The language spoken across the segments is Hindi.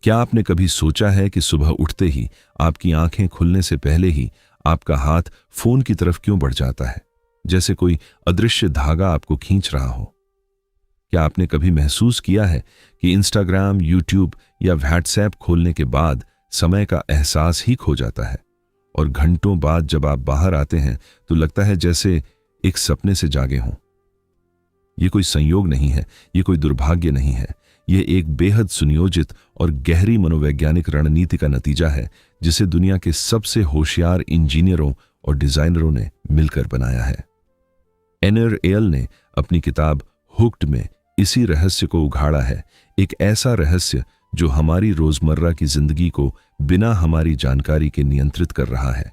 क्या आपने कभी सोचा है कि सुबह उठते ही आपकी आंखें खुलने से पहले ही आपका हाथ फोन की तरफ क्यों बढ़ जाता है, जैसे कोई अदृश्य धागा आपको खींच रहा हो? क्या आपने कभी महसूस किया है कि इंस्टाग्राम, यूट्यूब या व्हाट्सएप खोलने के बाद समय का एहसास ही खो जाता है और घंटों बाद जब आप बाहर आते हैं तो लगता है जैसे एक सपने से जागे हों? ये कोई संयोग नहीं है, ये कोई दुर्भाग्य नहीं है, ये एक बेहद सुनियोजित और गहरी मनोवैज्ञानिक रणनीति का नतीजा है जिसे दुनिया के सबसे होशियार इंजीनियरों और डिजाइनरों ने मिलकर बनाया है। एनर एयल ने अपनी किताब हुक्ड में इसी रहस्य को उघाड़ा है, एक ऐसा रहस्य जो हमारी रोजमर्रा की जिंदगी को बिना हमारी जानकारी के नियंत्रित कर रहा है।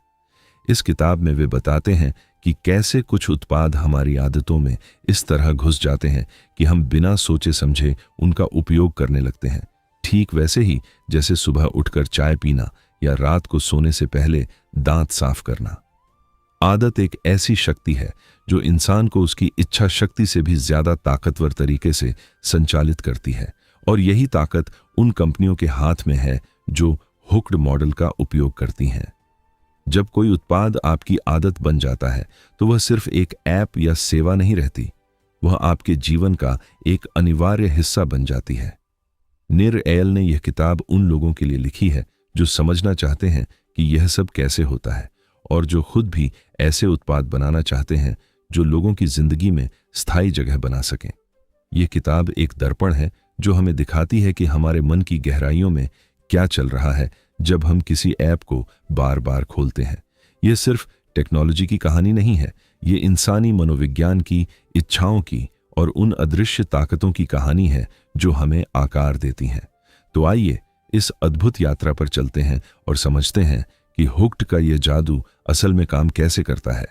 इस किताब में वे बताते हैं कि कैसे कुछ उत्पाद हमारी आदतों में इस तरह घुस जाते हैं कि हम बिना सोचे समझे उनका उपयोग करने लगते हैं, ठीक वैसे ही जैसे सुबह उठकर चाय पीना या रात को सोने से पहले दांत साफ करना। आदत एक ऐसी शक्ति है जो इंसान को उसकी इच्छा शक्ति से भी ज्यादा ताकतवर तरीके से संचालित करती है, और यही ताकत उन कंपनियों के हाथ में है जो हुक्ड मॉडल का उपयोग करती हैं। जब कोई उत्पाद आपकी आदत बन जाता है तो वह सिर्फ एक ऐप या सेवा नहीं रहती, वह आपके जीवन का एक अनिवार्य हिस्सा बन जाती है। निर एयल ने यह किताब उन लोगों के लिए लिखी है जो समझना चाहते हैं कि यह सब कैसे होता है और जो खुद भी ऐसे उत्पाद बनाना चाहते हैं जो लोगों की जिंदगी में स्थायी जगह बना सकें। यह किताब एक दर्पण है जो हमें दिखाती है कि हमारे मन की गहराइयों में क्या चल रहा है जब हम किसी ऐप को बार बार खोलते हैं। यह सिर्फ टेक्नोलॉजी की कहानी नहीं है, ये इंसानी मनोविज्ञान की, इच्छाओं की और उन अदृश्य ताकतों की कहानी है जो हमें आकार देती हैं। तो आइए इस अद्भुत यात्रा पर चलते हैं और समझते हैं कि हुक्ड का यह जादू असल में काम कैसे करता है।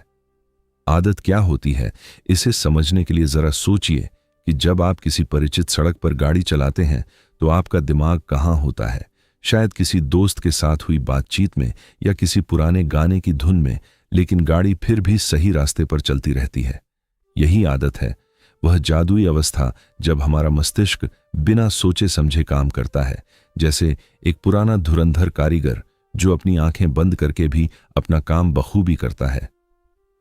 आदत क्या होती है, इसे समझने के लिए जरा सोचिए कि जब आप किसी परिचित सड़क पर गाड़ी चलाते हैं तो आपका दिमाग कहाँ होता है? शायद किसी दोस्त के साथ हुई बातचीत में या किसी पुराने गाने की धुन में, लेकिन गाड़ी फिर भी सही रास्ते पर चलती रहती है। यही आदत है, वह जादुई अवस्था जब हमारा मस्तिष्क बिना सोचे समझे काम करता है, जैसे एक पुराना धुरंधर कारीगर जो अपनी आंखें बंद करके भी अपना काम बखूबी करता है।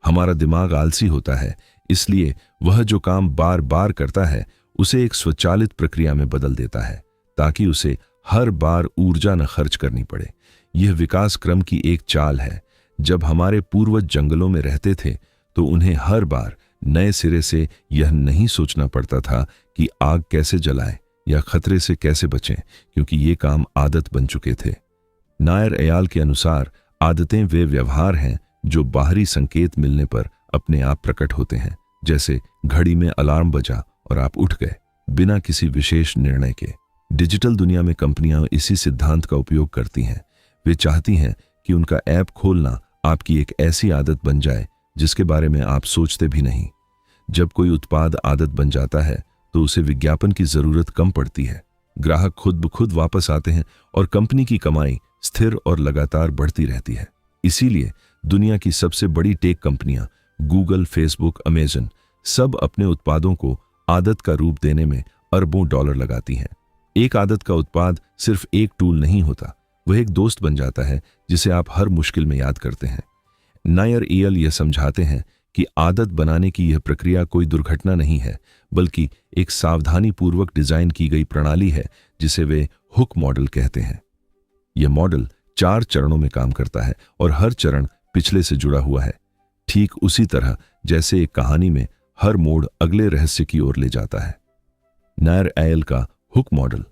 हमारा दिमाग आलसी होता है, इसलिए वह जो काम बार बार करता है उसे एक स्वचालित प्रक्रिया में बदल देता है ताकि उसे हर बार ऊर्जा न खर्च करनी पड़े। यह विकास क्रम की एक चाल है। जब हमारे पूर्वज जंगलों में रहते थे तो उन्हें हर बार नए सिरे से यह नहीं सोचना पड़ता था कि आग कैसे जलाएं या खतरे से कैसे बचें, क्योंकि ये काम आदत बन चुके थे। नायर एयाल के अनुसार आदतें वे व्यवहार हैं जो बाहरी संकेत मिलने पर अपने आप प्रकट होते हैं, जैसे घड़ी में अलार्म बजा और आप उठ गए बिना किसी विशेष निर्णय के। डिजिटल दुनिया में कंपनियां इसी सिद्धांत का उपयोग करती हैं। वे चाहती हैं कि उनका ऐप खोलना आपकी एक ऐसी आदत बन जाए जिसके बारे में आप सोचते भी नहीं। जब कोई उत्पाद आदत बन जाता है तो उसे विज्ञापन की जरूरत कम पड़ती है, ग्राहक खुद ब खुद वापस आते हैं और कंपनी की कमाई स्थिर और लगातार बढ़ती रहती है। इसीलिए दुनिया की सबसे बड़ी टेक कंपनियां गूगल, फेसबुक, अमेजन सब अपने उत्पादों को आदत का रूप देने में अरबों डॉलर लगाती हैं। एक आदत का उत्पाद सिर्फ एक टूल नहीं होता, वह एक दोस्त बन जाता है जिसे आप हर मुश्किल में याद करते हैं। नायर एयल यह समझाते हैं कि आदत बनाने की यह प्रक्रिया कोई दुर्घटना नहीं है, बल्कि एक सावधानी पूर्वक डिजाइन की गई प्रणाली है जिसे वे हुक मॉडल कहते हैं। यह मॉडल 4 चरणों में काम करता है और हर चरण पिछले से जुड़ा हुआ है, ठीक उसी तरह जैसे एक कहानी में हर मोड़ अगले रहस्य की ओर ले जाता है। नायर एयल का हुक मॉडल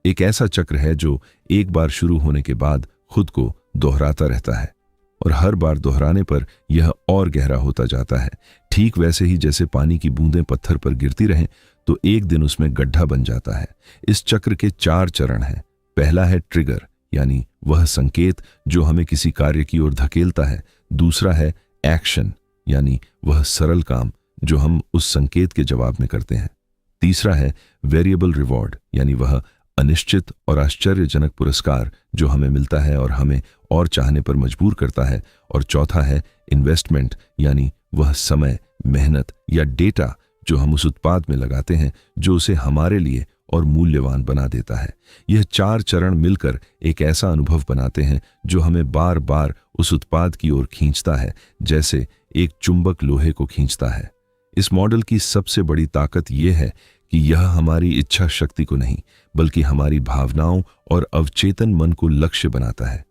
एक ऐसा चक्र है जो एक बार शुरू होने के बाद खुद को दोहराता रहता है और हर बार दोहराने पर यह और गहरा होता जाता है। ठीक वैसे ही जैसे पानी की बूंदें पत्थर पर गिरती रहें तो एक दिन उसमें गड्ढा बन जाता है। इस चक्र के 4 चरण हैं। पहला है ट्रिगर, यानी वह संकेत जो हमें किसी कार्य की ओर धकेलता है। दूसरा है एक्शन, यानी वह सरल काम जो हम उस संकेत के जवाब में करते हैं। तीसरा है वेरिएबल रिवॉर्ड, यानी वह अनिश्चित और आश्चर्यजनक पुरस्कार जो हमें मिलता है और हमें और चाहने पर मजबूर करता है। और चौथा है इन्वेस्टमेंट, यानी वह समय, मेहनत या डेटा जो हम उस उत्पाद में लगाते हैं जो उसे हमारे लिए और मूल्यवान बना देता है। यह 4 चरण मिलकर एक ऐसा अनुभव बनाते हैं जो हमें बार बार उस उत्पाद की ओर खींचता है, जैसे एक चुंबक लोहे को खींचता है। इस मॉडल की सबसे बड़ी ताकत यह है कि यह हमारी इच्छा शक्ति को नहीं, बल्कि हमारी भावनाओं और अवचेतन मन को लक्ष्य बनाता है।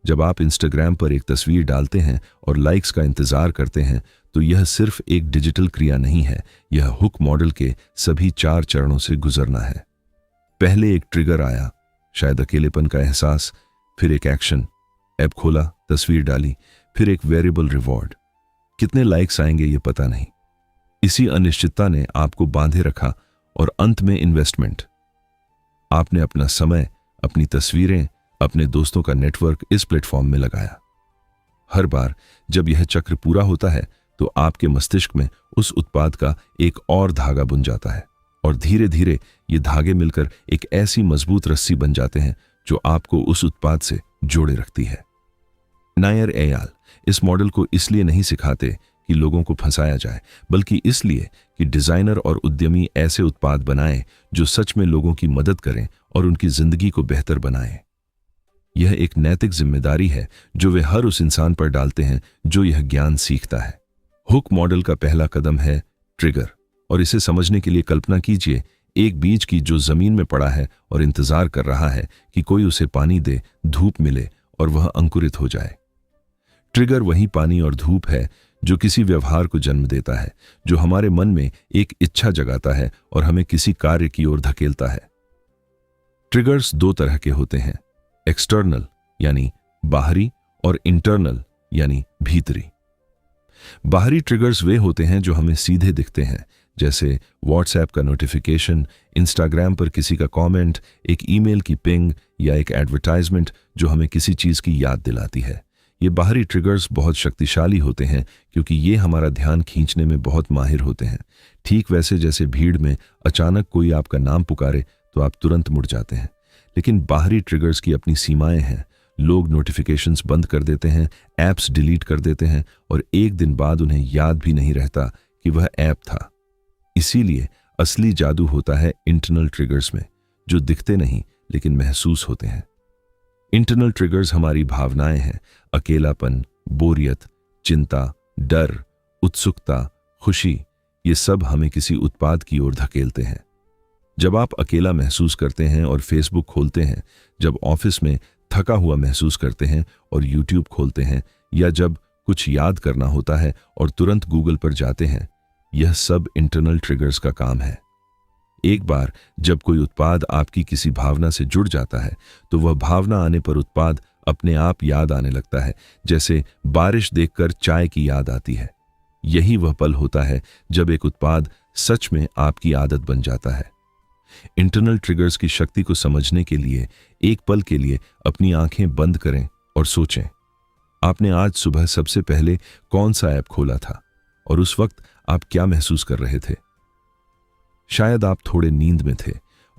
जब आप इंस्टाग्राम पर एक तस्वीर डालते हैं और लाइक्स का इंतजार करते हैं, तो यह सिर्फ एक डिजिटल क्रिया नहीं है, यह हुक मॉडल के सभी 4 चरणों से गुजरना है। पहले एक ट्रिगर आया, शायद अकेलेपन का एहसास, फिर एक एक्शन, ऐप खोला, तस्वीर डाली, फिर एक वेरिएबल रिवॉर्ड। कितने लाइक्स आएंगे ये पता नहीं। इसी अनिश्चितता ने आपको बांधे रखा और अंत में इन्वेस्टमेंट। आपने अपना समय, अपनी तस्वीरें, अपने दोस्तों का नेटवर्क इस प्लेटफॉर्म में लगाया। हर बार जब यह चक्र पूरा होता है तो आपके मस्तिष्क में उस उत्पाद का एक और धागा बुन जाता है और धीरे धीरे ये धागे मिलकर एक ऐसी मजबूत रस्सी बन जाते हैं जो आपको उस उत्पाद से जोड़े रखती है। नायर एयाल इस मॉडल को इसलिए नहीं सिखाते कि लोगों को फंसाया जाए, बल्कि इसलिए कि डिजाइनर और उद्यमी ऐसे उत्पाद बनाएं जो सच में लोगों की मदद करें और उनकी जिंदगी को बेहतर बनाएं। यह एक नैतिक जिम्मेदारी है जो वे हर उस इंसान पर डालते हैं जो यह ज्ञान सीखता है। हुक मॉडल का पहला कदम है ट्रिगर, और इसे समझने के लिए कल्पना कीजिए एक बीज की जो जमीन में पड़ा है और इंतजार कर रहा है कि कोई उसे पानी दे, धूप मिले और वह अंकुरित हो जाए। ट्रिगर वही पानी और धूप है जो किसी व्यवहार को जन्म देता है, जो हमारे मन में एक इच्छा जगाता है और हमें किसी कार्य की ओर धकेलता है। ट्रिगर्स 2 तरह के होते हैं, एक्सटर्नल यानी बाहरी और इंटरनल यानी भीतरी। बाहरी ट्रिगर्स वे होते हैं जो हमें सीधे दिखते हैं, जैसे व्हाट्सएप का नोटिफिकेशन, इंस्टाग्राम पर किसी का कमेंट, एक ईमेल की पिंग या एक एडवर्टाइजमेंट जो हमें किसी चीज की याद दिलाती है। ये बाहरी ट्रिगर्स बहुत शक्तिशाली होते हैं क्योंकि ये हमारा ध्यान खींचने में बहुत माहिर होते हैं। ठीक वैसे जैसे भीड़ में अचानक कोई आपका नाम पुकारे तो आप तुरंत मुड़ जाते हैं। लेकिन बाहरी ट्रिगर्स की अपनी सीमाएं हैं। लोग नोटिफिकेशंस बंद कर देते हैं, ऐप्स डिलीट कर देते हैं और एक दिन बाद उन्हें याद भी नहीं रहता कि वह ऐप था। इसीलिए असली जादू होता है इंटरनल ट्रिगर्स में, जो दिखते नहीं लेकिन महसूस होते हैं। इंटरनल ट्रिगर्स हमारी भावनाएं हैं, अकेलापन, बोरियत, चिंता, डर, उत्सुकता, खुशी, ये सब हमें किसी उत्पाद की ओर धकेलते हैं। जब आप अकेला महसूस करते हैं और फेसबुक खोलते हैं, जब ऑफिस में थका हुआ महसूस करते हैं और यूट्यूब खोलते हैं, या जब कुछ याद करना होता है और तुरंत गूगल पर जाते हैं, यह सब इंटरनल ट्रिगर्स का काम है। एक बार जब कोई उत्पाद आपकी किसी भावना से जुड़ जाता है तो वह भावना आने पर उत्पाद अपने आप याद आने लगता है, जैसे बारिश देखकर चाय की याद आती है। यही वह पल होता है जब एक उत्पाद सच में आपकी आदत बन जाता है। इंटरनल ट्रिगर्स की शक्ति को समझने के लिए एक पल के लिए अपनी आंखें बंद करें और सोचें, आपने आज सुबह सबसे पहले कौन सा ऐप खोला था और उस वक्त आप क्या महसूस कर रहे थे। शायद आप थोड़े नींद में थे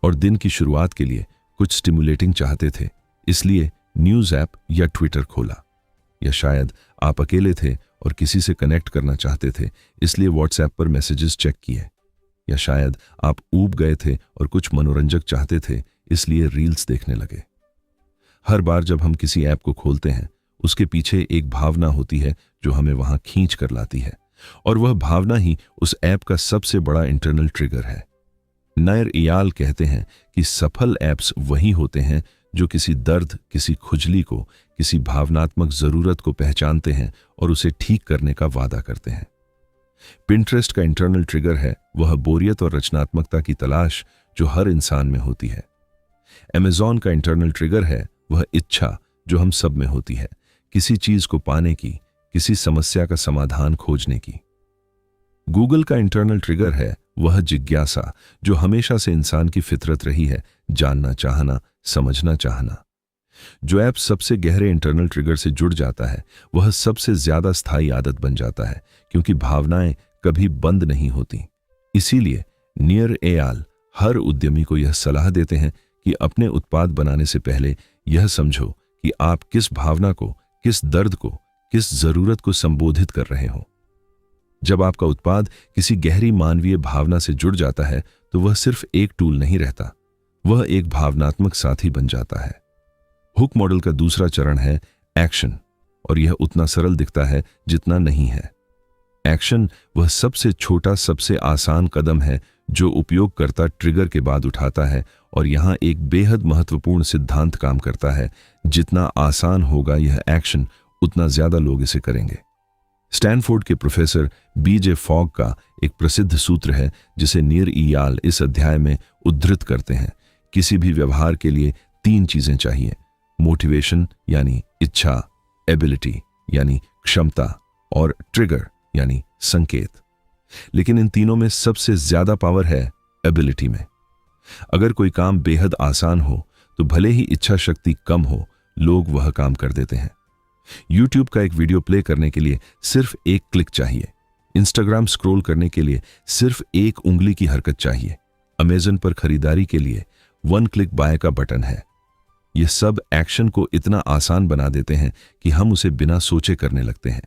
और दिन की शुरुआत के लिए कुछ स्टिमुलेटिंग चाहते थे, इसलिए न्यूज़ ऐप या ट्विटर खोला। या शायद आप अकेले थे और किसी से कनेक्ट करना चाहते थे, इसलिए व्हाट्सएप पर मैसेजेस चेक किए। या शायद आप ऊब गए थे और कुछ मनोरंजक चाहते थे, इसलिए रील्स देखने लगे। हर बार जब हम किसी ऐप को खोलते हैं, उसके पीछे एक भावना होती है जो हमें वहां खींच कर लाती है, और वह भावना ही उस ऐप का सबसे बड़ा इंटरनल ट्रिगर है। नायर एयाल कहते हैं कि सफल ऐप्स वही होते हैं जो किसी दर्द, किसी खुजली को, किसी भावनात्मक जरूरत को पहचानते हैं और उसे ठीक करने का वादा करते हैं। पिंटरेस्ट का इंटरनल ट्रिगर है वह बोरियत और रचनात्मकता की तलाश जो हर इंसान में होती है। अमेज़न का इंटरनल ट्रिगर है वह इच्छा जो हम सब में होती है, किसी चीज को पाने की, किसी समस्या का समाधान खोजने की। गूगल का इंटरनल ट्रिगर है वह जिज्ञासा जो हमेशा से इंसान की फितरत रही है, जानना चाहना, समझना चाहना। जो ऐप सबसे गहरे इंटरनल ट्रिगर से जुड़ जाता है वह सबसे ज्यादा स्थायी आदत बन जाता है, क्योंकि भावनाएं कभी बंद नहीं होती। इसीलिए नायर एयाल हर उद्यमी को यह सलाह देते हैं कि अपने उत्पाद बनाने से पहले यह समझो कि आप किस भावना को, किस दर्द को, किस जरूरत को संबोधित कर रहे हो। जब आपका उत्पाद किसी गहरी मानवीय भावना से जुड़ जाता है तो वह सिर्फ एक टूल नहीं रहता, वह एक भावनात्मक साथी बन जाता है। हुक मॉडल का दूसरा चरण है एक्शन, और यह उतना सरल दिखता है जितना नहीं है। एक्शन वह सबसे छोटा, सबसे आसान कदम है जो उपयोगकर्ता ट्रिगर के बाद उठाता है, और यहां एक बेहद महत्वपूर्ण सिद्धांत काम करता है। जितना आसान होगा यह एक्शन, उतना ज्यादा लोग इसे करेंगे। स्टैनफोर्ड के प्रोफेसर बीजे फॉग का एक प्रसिद्ध सूत्र है जिसे नीर इयाल इस अध्याय में उद्धृत करते हैं। किसी भी व्यवहार के लिए 3 चीजें चाहिए: मोटिवेशन यानी इच्छा, एबिलिटी यानी क्षमता, और ट्रिगर यानी संकेत। लेकिन इन तीनों में सबसे ज्यादा पावर है एबिलिटी में। अगर कोई काम बेहद आसान हो तो भले ही इच्छा शक्ति कम हो, लोग वह काम कर देते हैं। YouTube का एक वीडियो प्ले करने के लिए सिर्फ एक क्लिक चाहिए। Instagram स्क्रॉल करने के लिए सिर्फ एक उंगली की हरकत चाहिए। Amazon पर खरीदारी के लिए 1 क्लिक बाय का बटन है। ये सब एक्शन को इतना आसान बना देते हैं कि हम उसे बिना सोचे करने लगते हैं।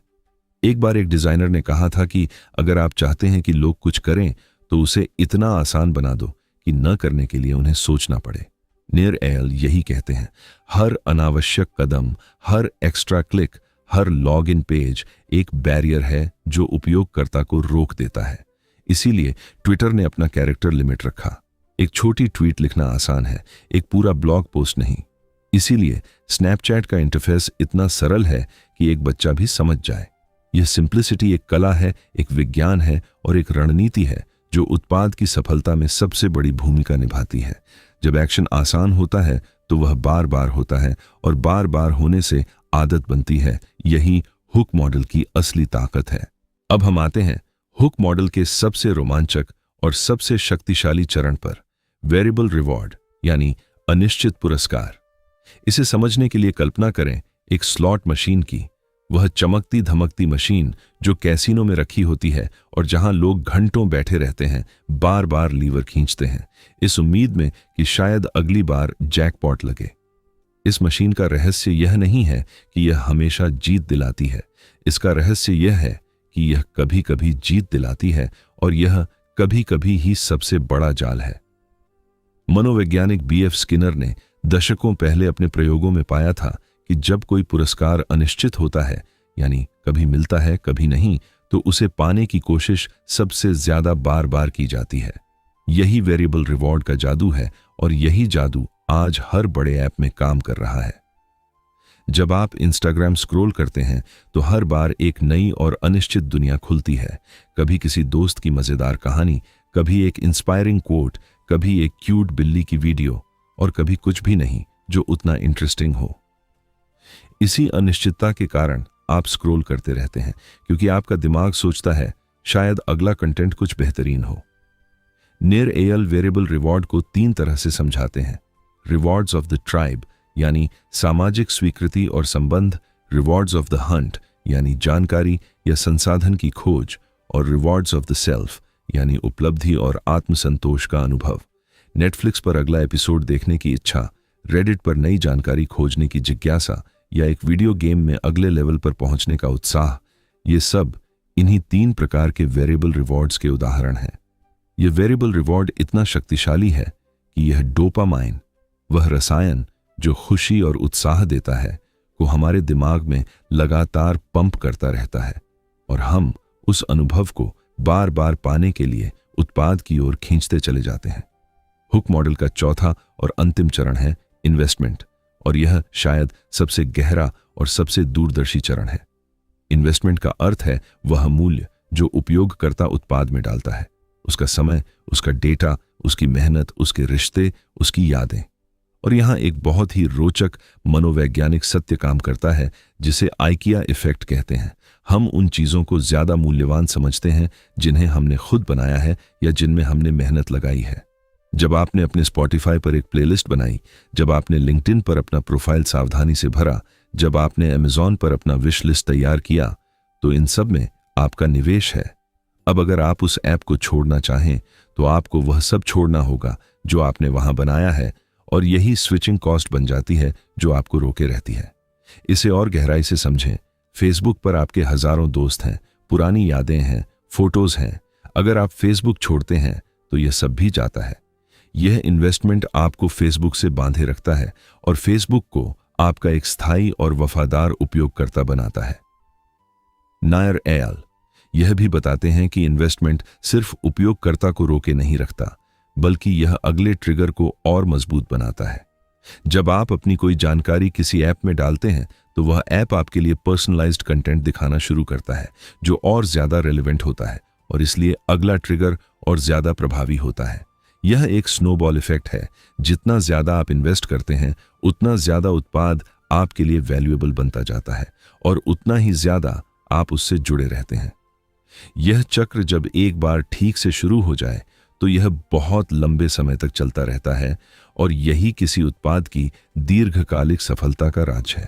एक बार एक डिजाइनर ने कहा था कि अगर आप चाहते हैं कि लोग कुछ करें तो उसे इतना आसान बना दो कि न करने के लिए उन्हें सोचना पड़े। नीर एयल यही कहते हैं, हर अनावश्यक कदम, हर एक्स्ट्रा क्लिक, हर लॉग इन पेज एक बैरियर है जो उपयोगकर्ता को रोक देता है। इसीलिए ट्विटर ने अपना कैरेक्टर लिमिट रखा। एक छोटी ट्वीट लिखना आसान है, एक पूरा ब्लॉग पोस्ट नहीं। इसीलिए स्नैपचैट का इंटरफेस इतना सरल है कि एक बच्चा भी समझ जाए। यह सिंप्लिसिटी एक कला है, एक विज्ञान है और एक रणनीति है जो उत्पाद की सफलता में सबसे बड़ी भूमिका निभाती है। जब एक्शन आसान होता है तो वह बार बार होता है, और बार बार होने से आदत बनती है। यही हुक मॉडल की असली ताकत है। अब हम आते हैं हुक मॉडल के सबसे रोमांचक और सबसे शक्तिशाली चरण पर, वेरिएबल रिवॉर्ड यानी अनिश्चित पुरस्कार। इसे समझने के लिए कल्पना करें एक स्लॉट मशीन की, वह चमकती धमकती मशीन जो कैसीनो में रखी होती है और जहां लोग घंटों बैठे रहते हैं, बार बार लीवर खींचते हैं इस उम्मीद में कि शायद अगली बार जैकपॉट लगे। इस मशीन का रहस्य यह नहीं है कि यह हमेशा जीत दिलाती है। इसका रहस्य यह है कि यह कभी कभी जीत दिलाती है, और यह कभी कभी ही सबसे बड़ा जाल है। मनोवैज्ञानिक BF स्किनर ने दशकों पहले अपने प्रयोगों में पाया था कि जब कोई पुरस्कार अनिश्चित होता है, यानी कभी मिलता है कभी नहीं, तो उसे पाने की कोशिश सबसे ज्यादा बार बार की जाती है। यही वेरिएबल रिवॉर्ड का जादू है, और यही जादू आज हर बड़े ऐप में काम कर रहा है। जब आप इंस्टाग्राम स्क्रॉल करते हैं तो हर बार एक नई और अनिश्चित दुनिया खुलती है। कभी किसी दोस्त की मजेदार कहानी, कभी एक इंस्पायरिंग कोट, कभी एक क्यूट बिल्ली की वीडियो, और कभी कुछ भी नहीं जो उतना इंटरेस्टिंग हो। इसी अनिश्चितता के कारण आप स्क्रॉल करते रहते हैं, क्योंकि आपका दिमाग सोचता है शायद अगला कंटेंट कुछ बेहतरीन हो। नीर एयल वेरिएबल रिवॉर्ड को 3 तरह से समझाते हैं: रिवॉर्ड्स ऑफ द ट्राइब यानी सामाजिक स्वीकृति और संबंध, रिवॉर्ड्स ऑफ द हंट यानी जानकारी या संसाधन की खोज, और रिवॉर्ड्स ऑफ द सेल्फ यानी उपलब्धि और आत्मसंतोष का अनुभव। नेटफ्लिक्स पर अगला एपिसोड देखने की इच्छा, रेडिट पर नई जानकारी खोजने की जिज्ञासा, या एक वीडियो गेम में अगले लेवल पर पहुंचने का उत्साह, ये सब इन्हीं 3 प्रकार के वेरिएबल रिवॉर्ड्स के उदाहरण हैं। यह वेरिएबल रिवॉर्ड इतना शक्तिशाली है कि यह डोपामाइन, वह रसायन जो खुशी और उत्साह देता है, को हमारे दिमाग में लगातार पंप करता रहता है, और हम उस अनुभव को बार बार पाने के लिए उत्पाद की ओर खींचते चले जाते हैं। हुक मॉडल का चौथा और अंतिम चरण है इन्वेस्टमेंट, और यह शायद सबसे गहरा और सबसे दूरदर्शी चरण है। इन्वेस्टमेंट का अर्थ है वह मूल्य जो उपयोगकर्ता उत्पाद में डालता है, उसका समय, उसका डेटा, उसकी मेहनत, उसके रिश्ते, उसकी यादें। और यहां एक बहुत ही रोचक मनोवैज्ञानिक सत्य काम करता है जिसे आइकिया इफेक्ट कहते हैं। हम उन चीजों को ज्यादा मूल्यवान समझते हैं जिन्हें हमने खुद बनाया है या जिनमें हमने मेहनत लगाई है। जब आपने अपने स्पॉटिफाई पर एक प्लेलिस्ट बनाई, जब आपने लिंक्डइन पर अपना प्रोफाइल सावधानी से भरा, जब आपने अमेज़न पर अपना विश लिस्ट तैयार किया, तो इन सब में आपका निवेश है। अब अगर आप उस ऐप को छोड़ना चाहें तो आपको वह सब छोड़ना होगा जो आपने वहां बनाया है, और यही स्विचिंग कॉस्ट बन जाती है जो आपको रोके रहती है। इसे और गहराई से समझें। फेसबुक पर आपके हजारों दोस्त हैं, पुरानी यादें हैं, फोटोज हैं। अगर आप फेसबुक छोड़ते हैं तो यह सब भी जाता है। यह इन्वेस्टमेंट आपको फेसबुक से बांधे रखता है और फेसबुक को आपका एक स्थायी और वफादार उपयोगकर्ता बनाता है। नायर एयल यह भी बताते हैं कि इन्वेस्टमेंट सिर्फ उपयोगकर्ता को रोके नहीं रखता, बल्कि यह अगले ट्रिगर को और मजबूत बनाता है। जब आप अपनी कोई जानकारी किसी ऐप में डालते हैं तो वह ऐप आपके लिए पर्सनलाइज्ड कंटेंट दिखाना शुरू करता है जो और ज्यादा रेलेवेंट होता है और इसलिए अगला ट्रिगर और ज्यादा प्रभावी होता है। यह एक स्नोबॉल इफेक्ट है। जितना ज्यादा आप इन्वेस्ट करते हैं उतना ज्यादा उत्पाद आपके लिए वैल्यूएबल बनता जाता है और उतना ही ज्यादा आप उससे जुड़े रहते हैं। यह चक्र जब एक बार ठीक से शुरू हो जाए तो यह बहुत लंबे समय तक चलता रहता है और यही किसी उत्पाद की दीर्घकालिक सफलता का राज है।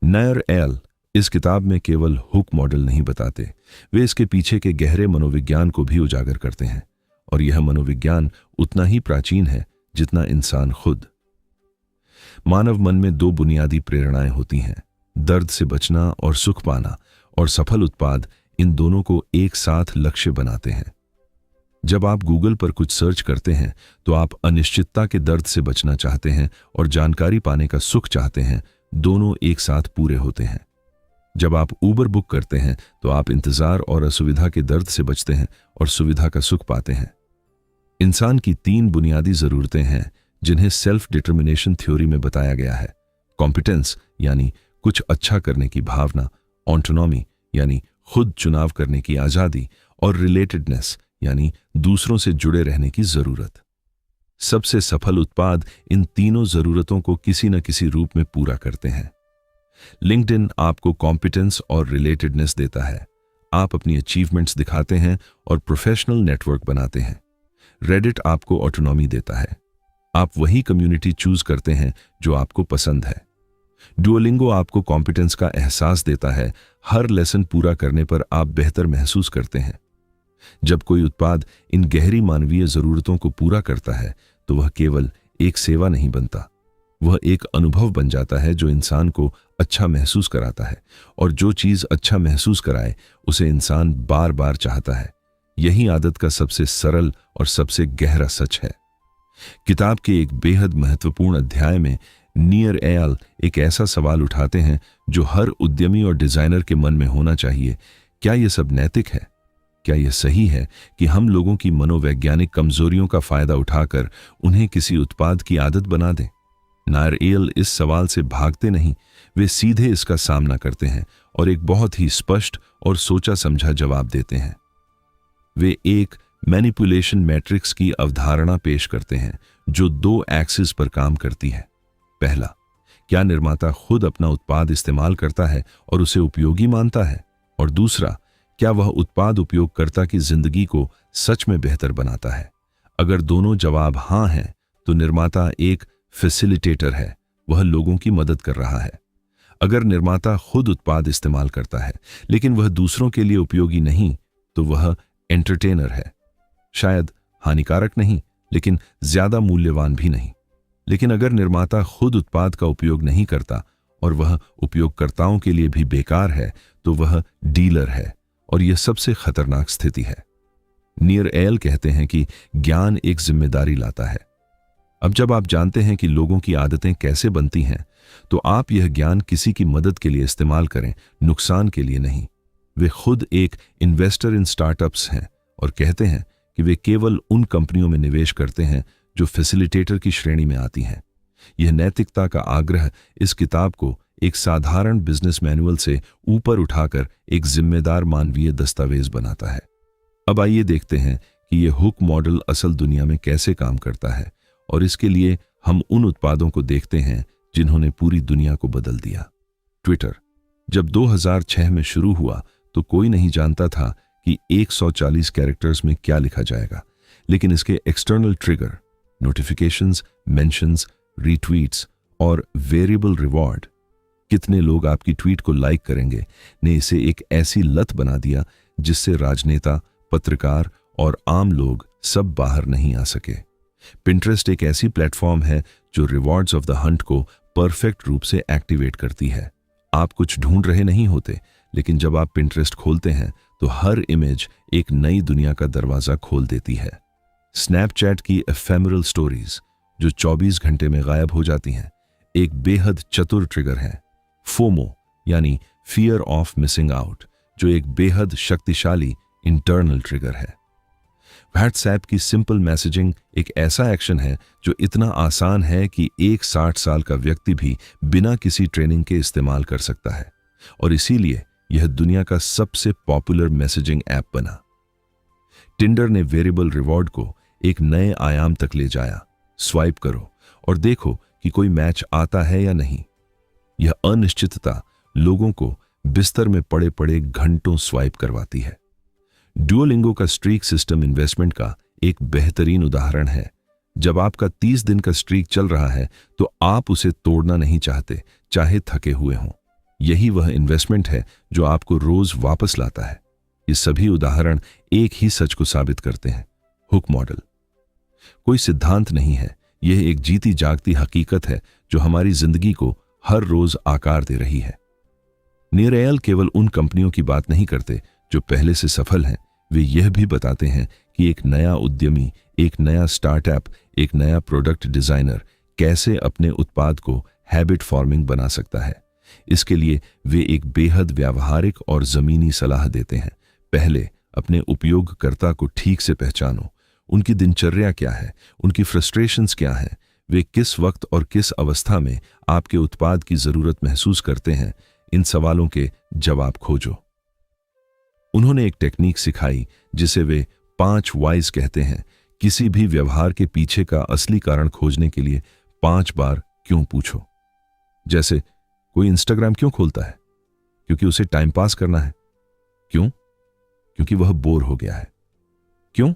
नायर एयल इस किताब में केवल हुक मॉडल नहीं बताते, वे इसके पीछे के गहरे मनोविज्ञान को भी उजागर करते हैं और यह मनोविज्ञान उतना ही प्राचीन है जितना इंसान खुद। मानव मन में दो बुनियादी प्रेरणाएं होती हैं, दर्द से बचना और सुख पाना, और सफल उत्पाद इन दोनों को एक साथ लक्ष्य बनाते हैं। जब आप गूगल पर कुछ सर्च करते हैं तो आप अनिश्चितता के दर्द से बचना चाहते हैं और जानकारी पाने का सुख चाहते हैं, दोनों एक साथ पूरे होते हैं। जब आप ऊबर बुक करते हैं तो आप इंतजार और असुविधा के दर्द से बचते हैं और सुविधा का सुख पाते हैं। इंसान की तीन बुनियादी जरूरतें हैं जिन्हें सेल्फ डिटर्मिनेशन थ्योरी में बताया गया है। कॉम्पिटेंस यानी कुछ अच्छा करने की भावना, ऑटोनॉमी यानी खुद चुनाव करने की आजादी, और रिलेटेडनेस यानी दूसरों से जुड़े रहने की जरूरत। सबसे सफल उत्पाद इन तीनों जरूरतों को किसी न किसी रूप में पूरा करते हैं। लिंक्डइन आपको कॉम्पिटेंस और रिलेटेडनेस देता है। आप अपनी अचीवमेंट्स दिखाते हैं और प्रोफेशनल नेटवर्क बनाते हैं। रेडिट आपको ऑटोनॉमी देता है। आप वही कम्युनिटी चूज करते हैं जो आपको पसंद है। डुओलिंगो आपको कॉम्पिटेंस का एहसास देता है। हर लेसन पूरा करने पर आप बेहतर महसूस करते हैं। जब कोई उत्पाद इन गहरी मानवीय जरूरतों को पूरा करता है तो वह केवल एक सेवा नहीं बनता, वह एक अनुभव बन जाता है जो इंसान को अच्छा महसूस कराता है, और जो चीज अच्छा महसूस कराए उसे इंसान बार बार चाहता है। यही आदत का सबसे सरल और सबसे गहरा सच है। किताब के एक बेहद महत्वपूर्ण अध्याय में नियर एयल एक ऐसा सवाल उठाते हैं जो हर उद्यमी और डिजाइनर के मन में होना चाहिए। क्या यह सब नैतिक है? क्या यह सही है कि हम लोगों की मनोवैज्ञानिक कमजोरियों का फायदा उठाकर उन्हें किसी उत्पाद की आदत बना दें? नायर एयल इस सवाल से भागते नहीं, वे सीधे इसका सामना करते हैं और एक बहुत ही स्पष्ट और सोचा समझा जवाब देते हैं। वे एक मैनिपुलेशन मैट्रिक्स की अवधारणा पेश करते हैं जो दो एक्सिस पर काम करती है। पहला, क्या निर्माता खुद अपना उत्पाद इस्तेमाल करता है और उसे उपयोगी मानता है? और दूसरा, क्या वह उत्पाद उपयोगकर्ता की जिंदगी को सच में बेहतर बनाता है? अगर दोनों जवाब हां हैं तो निर्माता एक फैसिलिटेटर है, वह लोगों की मदद कर रहा है। अगर निर्माता खुद उत्पाद इस्तेमाल करता है लेकिन वह दूसरों के लिए उपयोगी नहीं तो वह एंटरटेनर है। शायद हानिकारक नहीं लेकिन ज्यादा मूल्यवान भी नहीं। लेकिन अगर निर्माता खुद उत्पाद का उपयोग नहीं करता और वह उपयोगकर्ताओं के लिए भी बेकार है तो वह डीलर है, और यह सबसे खतरनाक स्थिति है। नियर एयल कहते हैं कि ज्ञान एक जिम्मेदारी लाता है। अब जब आप जानते हैं कि लोगों की आदतें कैसे बनती हैं तो आप यह ज्ञान किसी की मदद के लिए इस्तेमाल करें, नुकसान के लिए नहीं। वे खुद एक इन्वेस्टर इन स्टार्टअप्स हैं और कहते हैं कि वे केवल उन कंपनियों में निवेश करते हैं जो फैसिलिटेटर की श्रेणी में आती हैं। यह नैतिकता का आग्रह इस किताब को एक साधारण बिजनेस मैनुअल से ऊपर उठाकर एक जिम्मेदार मानवीय दस्तावेज बनाता है। अब आइए देखते हैं कि यह हुक मॉडल असल दुनिया में कैसे काम करता है, और इसके लिए हम उन उत्पादों को देखते हैं जिन्होंने पूरी दुनिया को बदल दिया। ट्विटर जब 2006 में शुरू हुआ तो कोई नहीं जानता था कि 140 कैरेक्टर्स में क्या लिखा जाएगा, लेकिन इसके external trigger, notifications, mentions, retweets और वेरिएबल रिवॉर्ड, कितने लोग आपकी ट्वीट को लाइक करेंगे, ने इसे एक ऐसी लत बना दिया जिससे राजनेता, पत्रकार और आम लोग सब बाहर नहीं आ सके। पिंटरेस्ट एक ऐसी प्लेटफॉर्म है जो रिवॉर्ड्स ऑफ द हंट को परफेक्ट रूप से एक्टिवेट करती है। आप कुछ ढूंढ रहे नहीं होते, लेकिन जब आप पिंटरेस्ट खोलते हैं तो हर इमेज एक नई दुनिया का दरवाजा खोल देती है। स्नैपचैट की एफेमरल स्टोरीज जो 24 घंटे में गायब हो जाती हैं एक बेहद चतुर ट्रिगर है। फोमो यानी फियर ऑफ मिसिंग आउट जो एक बेहद शक्तिशाली इंटरनल ट्रिगर है। व्हाट्सएप की सिंपल मैसेजिंग एक ऐसा एक्शन है जो इतना आसान है कि एक 60 साल का व्यक्ति भी बिना किसी ट्रेनिंग के इस्तेमाल कर सकता है और इसीलिए यह दुनिया का सबसे पॉपुलर मैसेजिंग ऐप बना। टिंडर ने वेरिएबल रिवॉर्ड को एक नए आयाम तक ले जाया। स्वाइप करो और देखो कि कोई मैच आता है या नहीं। यह अनिश्चितता लोगों को बिस्तर में पड़े पड़े घंटों स्वाइप करवाती है। डुओलिंगो का स्ट्रीक सिस्टम इन्वेस्टमेंट का एक बेहतरीन उदाहरण है। जब आपका 30 दिन का स्ट्रीक चल रहा है तो आप उसे तोड़ना नहीं चाहते, चाहे थके हुए हों। यही वह इन्वेस्टमेंट है जो आपको रोज वापस लाता है। ये सभी उदाहरण एक ही सच को साबित करते हैं, हुक मॉडल कोई सिद्धांत नहीं है, यह एक जीती जागती हकीकत है जो हमारी जिंदगी को हर रोज आकार दे रही है। नीरएल केवल उन कंपनियों की बात नहीं करते जो पहले से सफल हैं, वे यह भी बताते हैं कि एक नया उद्यमी, एक नया स्टार्टअप, एक नया प्रोडक्ट डिजाइनर कैसे अपने उत्पाद को हैबिट फॉर्मिंग बना सकता है। इसके लिए वे एक बेहद व्यावहारिक और जमीनी सलाह देते हैं। पहले अपने उपयोगकर्ता को ठीक से पहचानो। उनकी दिनचर्या क्या है, उनकी फ्रस्ट्रेशंस क्या हैं, वे किस वक्त और किस अवस्था में आपके उत्पाद की जरूरत महसूस करते हैं, इन सवालों के जवाब खोजो। उन्होंने एक टेक्निक सिखाई जिसे वे 5 वाइज कहते हैं। किसी भी व्यवहार के पीछे का असली कारण खोजने के लिए 5 बार क्यों पूछो। जैसे कोई इंस्टाग्राम क्यों खोलता है? क्योंकि उसे टाइम पास करना है। क्यों? क्योंकि वह बोर हो गया है। क्यों?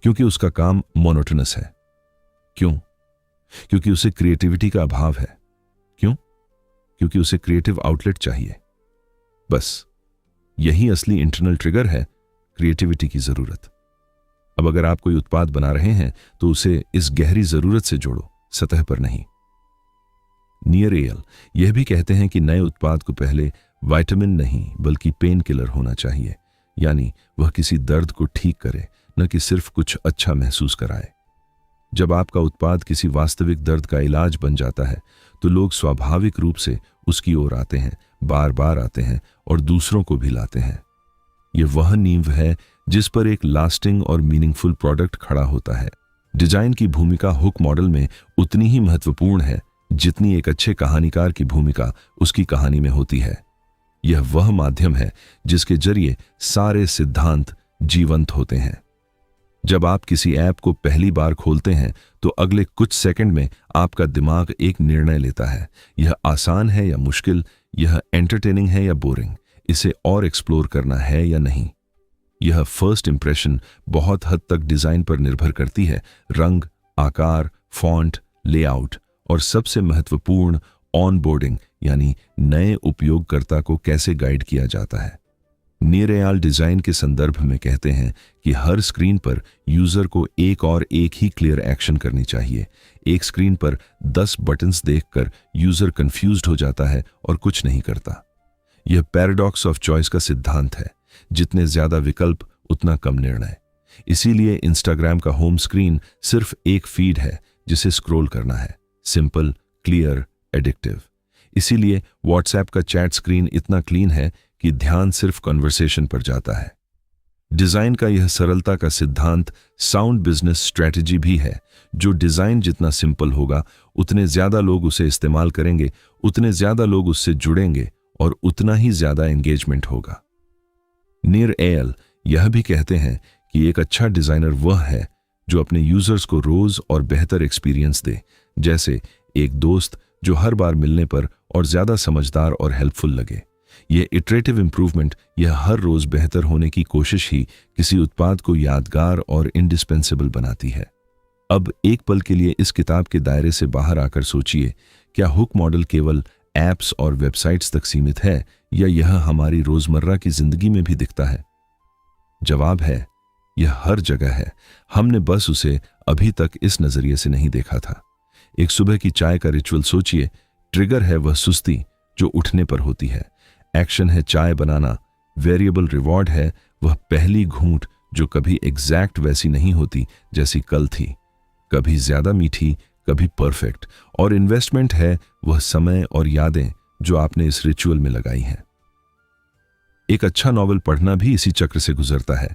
क्योंकि उसका काम मोनोटोनस है। क्यों? क्योंकि उसे क्रिएटिविटी का अभाव है। क्यों? क्योंकि उसे क्रिएटिव आउटलेट चाहिए। बस यही असली इंटरनल ट्रिगर है, क्रिएटिविटी की जरूरत। अब अगर आप कोई उत्पाद बना रहे हैं तो उसे इस गहरी जरूरत से जोड़ो, सतह पर नहीं। नीरएल यह भी कहते हैं कि नए उत्पाद को पहले विटामिन नहीं बल्कि पेन किलर होना चाहिए, यानी वह किसी दर्द को ठीक करे, न कि सिर्फ कुछ अच्छा महसूस कराए। जब आपका उत्पाद किसी वास्तविक दर्द का इलाज बन जाता है तो लोग स्वाभाविक रूप से उसकी ओर आते हैं, बार बार आते हैं और दूसरों को भी लाते हैं। यह वह नींव है जिस पर एक लास्टिंग और मीनिंगफुल प्रोडक्ट खड़ा होता है। डिजाइन की भूमिका हुक मॉडल में उतनी ही महत्वपूर्ण है जितनी एक अच्छे कहानीकार की भूमिका उसकी कहानी में होती है। यह वह माध्यम है जिसके जरिए सारे सिद्धांत जीवंत होते हैं। जब आप किसी ऐप को पहली बार खोलते हैं तो अगले कुछ सेकंड में आपका दिमाग एक निर्णय लेता है। यह आसान है या मुश्किल, यह एंटरटेनिंग है या बोरिंग, इसे और एक्सप्लोर करना है या नहीं। यह फर्स्ट इंप्रेशन बहुत हद तक डिजाइन पर निर्भर करती है। रंग, आकार, फॉन्ट, लेआउट और सबसे महत्वपूर्ण ऑनबोर्डिंग यानी नए उपयोगकर्ता को कैसे गाइड किया जाता है। नीरएल डिजाइन के संदर्भ में कहते हैं कि हर स्क्रीन पर यूजर को एक ही क्लियर एक्शन करनी चाहिए। एक स्क्रीन पर 10 बटन्स देखकर यूजर कंफ्यूज्ड हो जाता है और कुछ नहीं करता। यह पैराडॉक्स ऑफ चॉइस का सिद्धांत है, जितने ज्यादा विकल्प उतना कम निर्णय। इसीलिए इंस्टाग्राम का होम स्क्रीन सिर्फ एक फीड है जिसे स्क्रॉल करना है, सिंपल, क्लियर, एडिक्टिव। इसीलिए व्हाट्सएप का चैट स्क्रीन इतना क्लीन है कि ध्यान सिर्फ कन्वर्सेशन पर जाता है। डिजाइन का यह सरलता का सिद्धांत साउंड बिजनेस स्ट्रेटजी भी है। जो डिजाइन जितना सिंपल होगा उतने ज्यादा लोग उसे इस्तेमाल करेंगे, उतने ज्यादा लोग उससे जुड़ेंगे और उतना ही ज्यादा एंगेजमेंट होगा। नीरएल यह भी कहते हैं कि एक अच्छा डिजाइनर वह है जो अपने यूजर्स को रोज और बेहतर एक्सपीरियंस दे, जैसे एक दोस्त जो हर बार मिलने पर और ज्यादा समझदार और हेल्पफुल लगे। यह इटरेटिव इंप्रूवमेंट, यह हर रोज बेहतर होने की कोशिश ही किसी उत्पाद को यादगार और इंडिस्पेंसेबल बनाती है। अब एक पल के लिए इस किताब के दायरे से बाहर आकर सोचिए, क्या हुक मॉडल केवल ऐप्स और वेबसाइट्स तक सीमित है या यह हमारी रोजमर्रा की जिंदगी में भी दिखता है? जवाब है, यह हर जगह है। हमने बस उसे अभी तक इस नजरिए से नहीं देखा था। एक सुबह की चाय का रिचुअल सोचिए। ट्रिगर है वह सुस्ती जो उठने पर होती है। एक्शन है चाय बनाना। वेरिएबल रिवॉर्ड है वह पहली घूंट जो कभी एग्जैक्ट वैसी नहीं होती जैसी कल थी, कभी ज्यादा मीठी, कभी परफेक्ट। और इन्वेस्टमेंट है वह समय और यादें जो आपने इस रिचुअल में लगाई हैं। एक अच्छा नॉवल पढ़ना भी इसी चक्र से गुजरता है।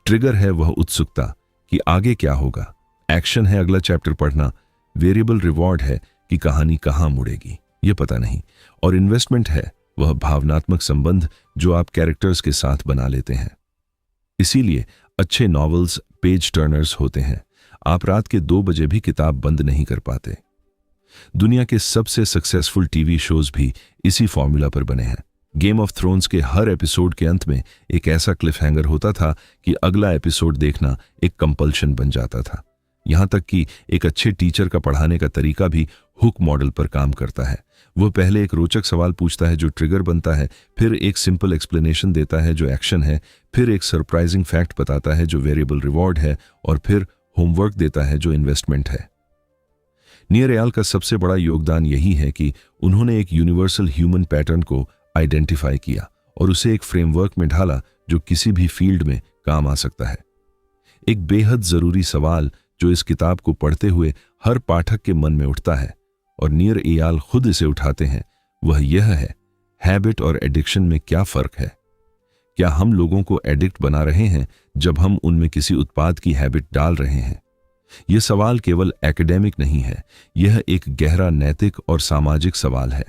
ट्रिगर है वह उत्सुकता कि आगे क्या होगा, एक्शन है अगला चैप्टर पढ़ना, वेरिएबल रिवॉर्ड है कि कहानी कहां मुड़ेगी यह पता नहीं, और इन्वेस्टमेंट है वह भावनात्मक संबंध जो आप कैरेक्टर्स के साथ बना लेते हैं। इसीलिए अच्छे नॉवेल्स पेज टर्नर्स होते हैं। आप रात के 2 बजे भी किताब बंद नहीं कर पाते। दुनिया के सबसे सक्सेसफुल टीवी शोज भी इसी फॉर्मूला पर बने हैं। गेम ऑफ थ्रोन्स के हर एपिसोड के अंत में एक ऐसा क्लिफ हैंगर होता था कि अगला एपिसोड देखना एक कंपल्शन बन जाता था। यहां तक कि एक अच्छे टीचर का पढ़ाने का तरीका भी हुक मॉडल पर काम करता है। वह पहले एक रोचक सवाल पूछता है जो ट्रिगर बनता है, फिर एक सिंपल एक्सप्लेनेशन देता है जो एक्शन है, फिर एक सरप्राइजिंग फैक्ट बताता है जो वेरिएबल रिवॉर्ड है, और फिर होमवर्क देता है जो इन्वेस्टमेंट है। नियर एयल का सबसे बड़ा योगदान यही है कि उन्होंने एक यूनिवर्सल ह्यूमन पैटर्न को आइडेंटिफाई किया और उसे एक फ्रेमवर्क में ढाला जो किसी भी फील्ड में काम आ सकता है। एक बेहद जरूरी सवाल जो इस किताब को पढ़ते हुए हर पाठक के मन में उठता है, और नियर एयल खुद इसे उठाते हैं, वह यह है, हैबिट और एडिक्शन में क्या फर्क है? क्या हम लोगों को एडिक्ट बना रहे हैं जब हम उनमें किसी उत्पाद की हैबिट डाल रहे हैं? यह सवाल केवल एकेडमिक नहीं है, यह एक गहरा नैतिक और सामाजिक सवाल है।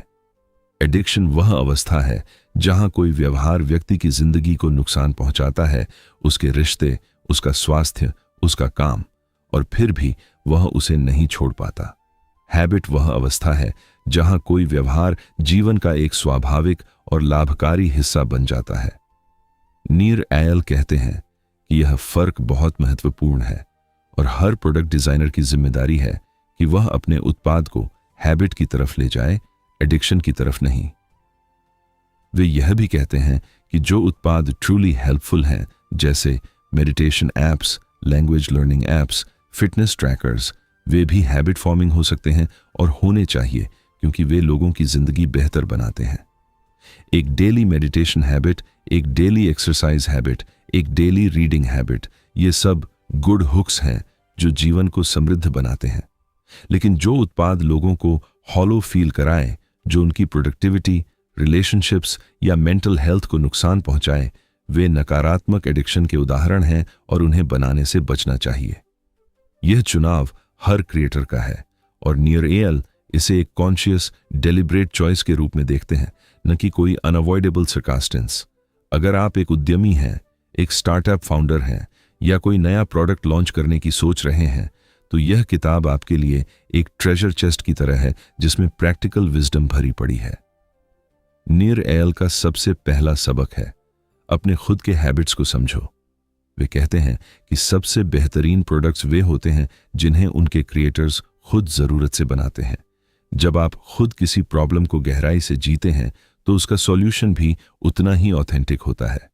एडिक्शन वह अवस्था है जहां कोई व्यवहार व्यक्ति की जिंदगी को नुकसान पहुंचाता है, उसके रिश्ते, उसका स्वास्थ्य, उसका काम, और फिर भी वह उसे नहीं छोड़ पाता। हैबिट वह अवस्था है जहां कोई व्यवहार जीवन का एक स्वाभाविक और लाभकारी हिस्सा बन जाता है। नियर एयल कहते हैं कि यह फर्क बहुत महत्वपूर्ण है और हर प्रोडक्ट डिजाइनर की जिम्मेदारी है कि वह अपने उत्पाद को हैबिट की तरफ ले जाए, एडिक्शन की तरफ नहीं। वे यह भी कहते हैं कि जो उत्पाद ट्रूली हेल्पफुल हैं, जैसे meditation apps, language learning apps, fitness trackers, वे भी हैबिट फॉर्मिंग हो सकते हैं और होने चाहिए क्योंकि वे लोगों की जिंदगी बेहतर बनाते हैं। एक डेली मेडिटेशन हैबिट, एक डेली एक्सरसाइज हैबिट, एक डेली रीडिंग हैबिट, ये सब गुड हुक्स हैं जो जीवन को समृद्ध बनाते हैं। लेकिन जो उत्पाद लोगों को हॉलो फील कराए, जो उनकी प्रोडक्टिविटी, रिलेशनशिप्स या मेंटल हेल्थ को नुकसान पहुंचाए, वे नकारात्मक एडिक्शन के उदाहरण हैं और उन्हें बनाने से बचना चाहिए। यह चुनाव हर क्रिएटर का है और नियर एयल इसे एक कॉन्शियस डेलिब्रेट चॉइस के रूप में देखते हैं, न कि कोई अनअवॉइडेबल सर्कास्टेंस। अगर आप एक उद्यमी हैं, एक स्टार्टअप फाउंडर हैं या कोई नया प्रोडक्ट लॉन्च करने की सोच रहे हैं, तो यह किताब आपके लिए एक ट्रेजर चेस्ट की तरह है जिसमें प्रैक्टिकल विजडम भरी पड़ी है। नियर एयल का सबसे पहला सबक है, अपने खुद के हैबिट्स को समझो। वे कहते हैं कि सबसे बेहतरीन प्रोडक्ट्स वे होते हैं जिन्हें उनके क्रिएटर्स खुद जरूरत से बनाते हैं। जब आप खुद किसी प्रॉब्लम को गहराई से जीते हैं तो उसका सॉल्यूशन भी उतना ही ऑथेंटिक होता है।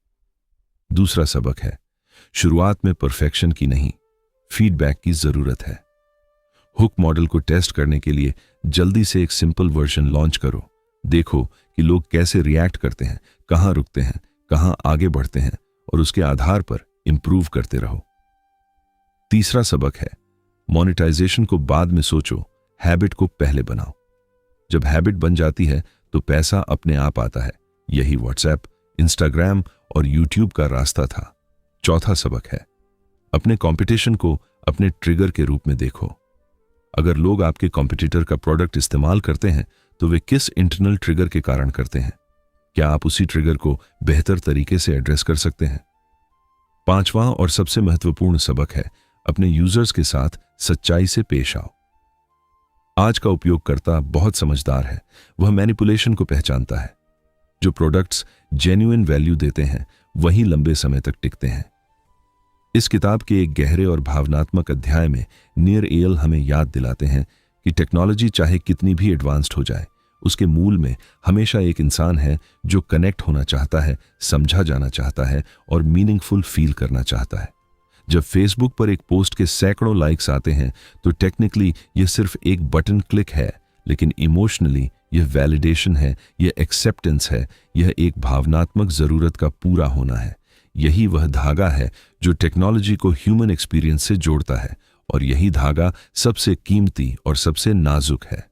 दूसरा सबक है, शुरुआत में परफेक्शन की नहीं, फीडबैक की जरूरत है। हुक मॉडल को टेस्ट करने के लिए जल्दी से एक सिंपल वर्जन लॉन्च करो। देखो कि लोग कैसे रिएक्ट करते हैं, कहां रुकते हैं, कहां आगे बढ़ते हैं, और उसके आधार पर इंप्रूव करते रहो। तीसरा सबक है, मोनेटाइजेशन को बाद में सोचो, हैबिट को पहले बनाओ। जब हैबिट बन जाती है तो पैसा अपने आप आता है। यही व्हाट्सएप, इंस्टाग्राम और यूट्यूब का रास्ता था। चौथा सबक है, अपने कंपटीशन को अपने ट्रिगर के रूप में देखो। अगर लोग आपके कॉम्पिटिटर का प्रोडक्ट इस्तेमाल करते हैं तो वे किस इंटरनल ट्रिगर के कारण करते हैं? क्या आप उसी ट्रिगर को बेहतर तरीके से एड्रेस कर सकते हैं? पांचवां और सबसे महत्वपूर्ण सबक है, अपने यूजर्स के साथ सच्चाई से पेश आओ। आज का उपयोगकर्ता बहुत समझदार है, वह मैनिपुलेशन को पहचानता है। जो प्रोडक्ट्स जेन्युइन वैल्यू देते हैं वही लंबे समय तक टिकते हैं। इस किताब के एक गहरे और भावनात्मक अध्याय में नियर एयल हमें याद दिलाते हैं कि टेक्नोलॉजी चाहे कितनी भी एडवांस्ड हो जाए, उसके मूल में हमेशा एक इंसान है जो कनेक्ट होना चाहता है, समझा जाना चाहता है और मीनिंगफुल फील करना चाहता है। जब फेसबुक पर एक पोस्ट के सैकड़ों लाइक्स आते हैं तो टेक्निकली यह सिर्फ एक बटन क्लिक है, लेकिन इमोशनली यह वैलिडेशन है, यह एक्सेप्टेंस है, यह एक भावनात्मक जरूरत का पूरा होना है। यही वह धागा है जो टेक्नोलॉजी को ह्यूमन एक्सपीरियंस से जोड़ता है, और यही धागा सबसे कीमती और सबसे नाजुक है।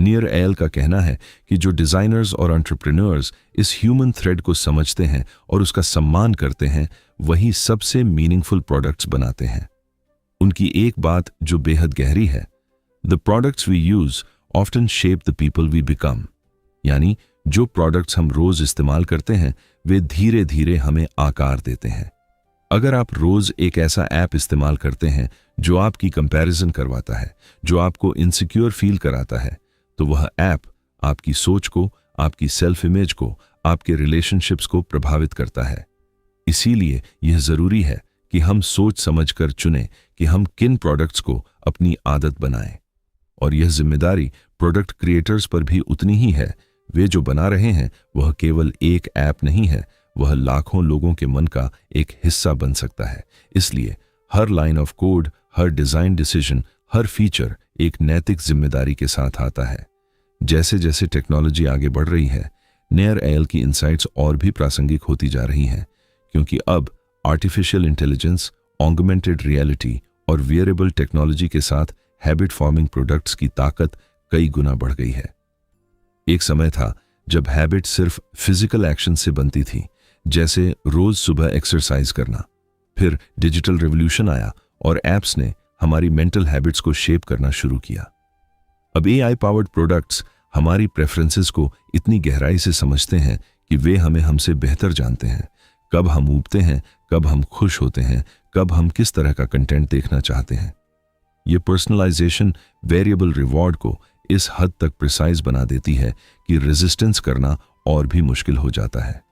नीर एयल का कहना है कि जो डिजाइनर्स और एंटरप्रेन्योर्स इस ह्यूमन थ्रेड को समझते हैं और उसका सम्मान करते हैं, वही सबसे मीनिंगफुल प्रोडक्ट्स बनाते हैं। उनकी एक बात जो बेहद गहरी है, the products we use often shape the people we become, यानी जो प्रोडक्ट्स हम रोज इस्तेमाल करते हैं वे धीरे धीरे हमें आकार देते हैं। अगर आप रोज एक ऐसा ऐप इस्तेमाल करते हैं जो आपकी कंपैरिजन करवाता है, जो आपको इनसिक्योर फील कराता है, तो वह ऐप आपकी सोच को, आपकी सेल्फ इमेज को, आपके रिलेशनशिप्स को प्रभावित करता है। इसीलिए यह जरूरी है कि हम सोच समझकर चुनें कि हम किन प्रोडक्ट्स को अपनी आदत बनाएं। और यह जिम्मेदारी प्रोडक्ट क्रिएटर्स पर भी उतनी ही है। वे जो बना रहे हैं वह केवल एक ऐप नहीं है, वह लाखों लोगों के मन का एक हिस्सा बन सकता है। इसलिए हर लाइन ऑफ कोड, हर डिजाइन डिसीजन, हर फीचर एक नैतिक जिम्मेदारी के साथ आता है। जैसे जैसे टेक्नोलॉजी आगे बढ़ रही है, नीर एयल की इनसाइट्स और भी प्रासंगिक होती जा रही हैं, क्योंकि अब आर्टिफिशियल इंटेलिजेंस, ऑगमेंटेड रियलिटी और वियरेबल टेक्नोलॉजी के साथ हैबिट फॉर्मिंग प्रोडक्ट्स की ताकत कई गुना बढ़ गई है। एक समय था जब हैबिट सिर्फ फिजिकल एक्शन से बनती थी, जैसे रोज सुबह एक्सरसाइज करना। फिर डिजिटल रेवोल्यूशन आया और एप्स ने हमारी मेंटल हैबिट्स को शेप करना शुरू किया। अब एआई पावर्ड प्रोडक्ट्स हमारी प्रेफरेंसेस को इतनी गहराई से समझते हैं कि वे हमें हमसे बेहतर जानते हैं। कब हम ऊबते हैं, कब हम खुश होते हैं, कब हम किस तरह का कंटेंट देखना चाहते हैं। ये पर्सनलाइजेशन वेरिएबल रिवॉर्ड को इस हद तक प्रिसाइज बना देती है कि रेजिस्टेंस करना और भी मुश्किल हो जाता है।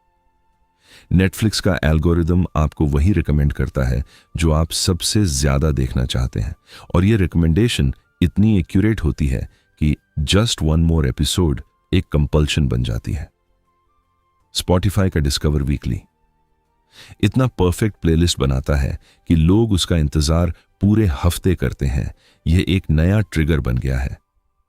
नेटफ्लिक्स का एल्गोरिदम आपको वही रिकमेंड करता है जो आप सबसे ज्यादा देखना चाहते हैं, और ये रिकमेंडेशन इतनी एक्यूरेट होती है कि जस्ट वन मोर एपिसोड एक कंपल्शन बन जाती है। स्पॉटिफाई का डिस्कवर वीकली इतना परफेक्ट प्लेलिस्ट बनाता है कि लोग उसका इंतजार पूरे हफ्ते करते हैं। यह एक नया ट्रिगर बन गया है।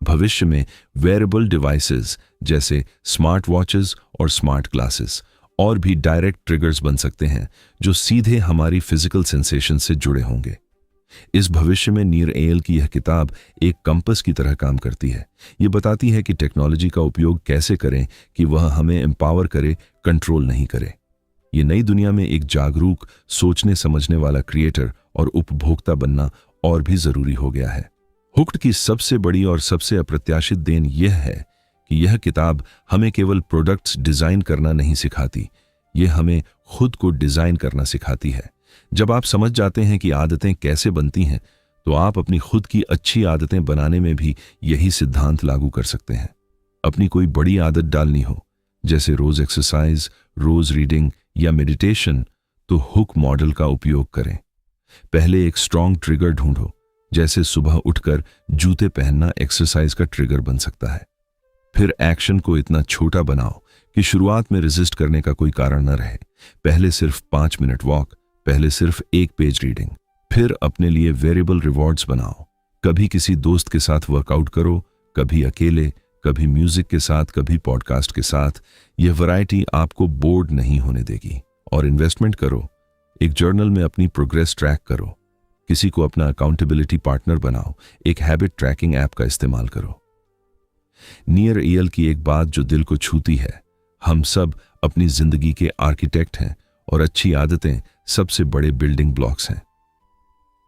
भविष्य में वेयरेबल डिवाइसेस जैसे स्मार्ट वॉचेस और स्मार्ट ग्लासेस और भी डायरेक्ट ट्रिगर्स बन सकते हैं जो सीधे हमारी फिजिकल सेंसेशन से जुड़े होंगे। इस भविष्य में नीर एयल की यह किताब एक कंपस की तरह काम करती है। ये बताती है कि टेक्नोलॉजी का उपयोग कैसे करें कि वह हमें एम्पावर करे, कंट्रोल नहीं करे। ये नई दुनिया में एक जागरूक, सोचने समझने वाला क्रिएटर और उपभोक्ता बनना और भी जरूरी हो गया है। हुक्ड की सबसे बड़ी और सबसे अप्रत्याशित देन यह है कि यह किताब हमें केवल प्रोडक्ट्स डिजाइन करना नहीं सिखाती, यह हमें खुद को डिजाइन करना सिखाती है। जब आप समझ जाते हैं कि आदतें कैसे बनती हैं, तो आप अपनी खुद की अच्छी आदतें बनाने में भी यही सिद्धांत लागू कर सकते हैं। अपनी कोई बड़ी आदत डालनी हो, जैसे रोज एक्सरसाइज, रोज रीडिंग या मेडिटेशन, तो हुक मॉडल का उपयोग करें। पहले एक स्ट्रॉन्ग ट्रिगर ढूंढो, जैसे सुबह उठकर जूते पहनना एक्सरसाइज का ट्रिगर बन सकता है। फिर एक्शन को इतना छोटा बनाओ कि शुरुआत में रेजिस्ट करने का कोई कारण न रहे। पहले सिर्फ 5 मिनट वॉक, पहले सिर्फ 1 पेज रीडिंग। फिर अपने लिए वेरिएबल रिवॉर्ड्स बनाओ। कभी किसी दोस्त के साथ वर्कआउट करो, कभी अकेले, कभी म्यूजिक के साथ, कभी पॉडकास्ट के साथ। यह वैरायटी आपको बोर्ड नहीं होने देगी। और इन्वेस्टमेंट करो। एक जर्नल में अपनी प्रोग्रेस ट्रैक करो। किसी को अपना अकाउंटेबिलिटी पार्टनर बनाओ। एक हैबिट ट्रैकिंग ऐप का इस्तेमाल करो। नीर एयल की एक बात जो दिल को छूती है, हम सब अपनी जिंदगी के आर्किटेक्ट हैं और अच्छी आदतें सबसे बड़े बिल्डिंग ब्लॉक्स हैं।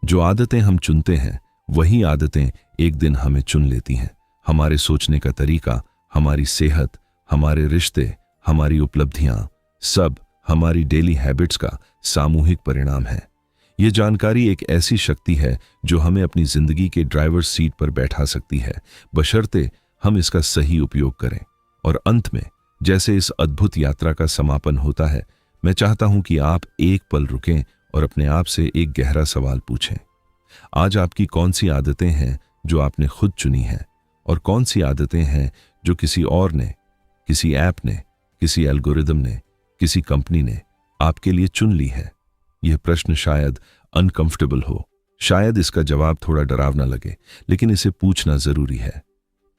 जो आदतें हम चुनते हैं वही आदतें एक दिन हमें चुन लेती हैं। हमारे सोचने का तरीका, हमारी सेहत, हमारे रिश्ते, हमारी उपलब्धियां, सब हमारी डेली हैबिट्स का सामूहिक परिणाम है। यह जानकारी एक ऐसी शक्ति है जो हमें अपनी जिंदगी के ड्राइवर सीट पर बैठा सकती है, बशर्ते हम इसका सही उपयोग करें। और अंत में, जैसे इस अद्भुत यात्रा का समापन होता है, मैं चाहता हूं कि आप एक पल रुकें और अपने आप से एक गहरा सवाल पूछें। आज आपकी कौन सी आदतें हैं जो आपने खुद चुनी हैं, और कौन सी आदतें हैं जो किसी और ने, किसी ऐप ने, किसी एल्गोरिदम ने, किसी कंपनी ने आपके लिए चुन ली है। यह प्रश्न शायद अनकंफर्टेबल हो, शायद इसका जवाब थोड़ा डरावना लगे, लेकिन इसे पूछना जरूरी है,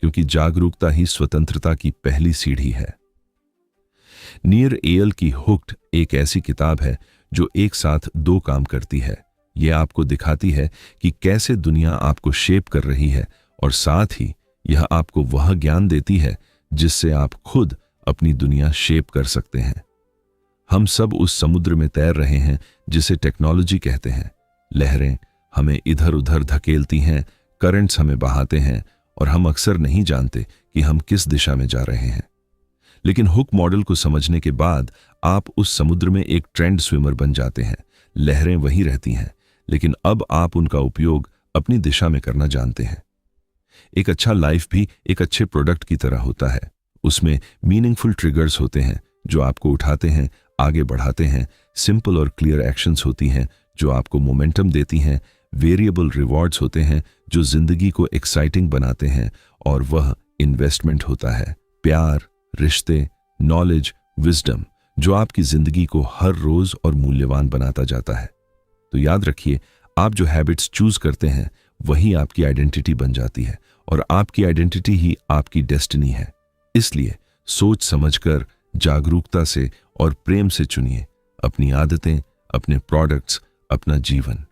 क्योंकि जागरूकता ही स्वतंत्रता की पहली सीढ़ी है। नीर एयल की हुक्ड एक ऐसी किताब है जो एक साथ दो काम करती है। यह आपको दिखाती है कि कैसे दुनिया आपको शेप कर रही है और साथ ही यह आपको वह ज्ञान देती है जिससे आप खुद अपनी दुनिया शेप कर सकते हैं। हम सब उस समुद्र में तैर रहे हैं जिसे टेक्नोलॉजी कहते हैं। लहरें हमें इधर उधर धकेलती हैं, करंट्स हमें बहाते हैं और हम अक्सर नहीं जानते कि हम किस दिशा में जा रहे हैं। लेकिन हुक मॉडल को समझने के बाद आप उस समुद्र में एक ट्रेंड स्विमर बन जाते हैं। लहरें वही रहती हैं, लेकिन अब आप उनका उपयोग अपनी दिशा में करना जानते हैं। एक अच्छा लाइफ भी एक अच्छे प्रोडक्ट की तरह होता है। उसमें मीनिंगफुल ट्रिगर्स होते हैं जो आपको उठाते हैं, आगे बढ़ाते हैं। सिंपल और क्लियर एक्शंस होती हैं जो आपको मोमेंटम देती हैं। वेरिएबल रिवॉर्ड्स होते हैं जो जिंदगी को एक्साइटिंग बनाते हैं। और वह इन्वेस्टमेंट होता है, प्यार, रिश्ते, नॉलेज, विजडम, जो आपकी जिंदगी को हर रोज और मूल्यवान बनाता जाता है। तो याद रखिए, आप जो हैबिट्स चूज करते हैं वही आपकी आइडेंटिटी बन जाती है और आपकी आइडेंटिटी ही आपकी डेस्टिनी है। इसलिए सोच समझकर, जागरूकता से और प्रेम से चुनिए अपनी आदतें, अपने प्रोडक्ट्स, अपना जीवन।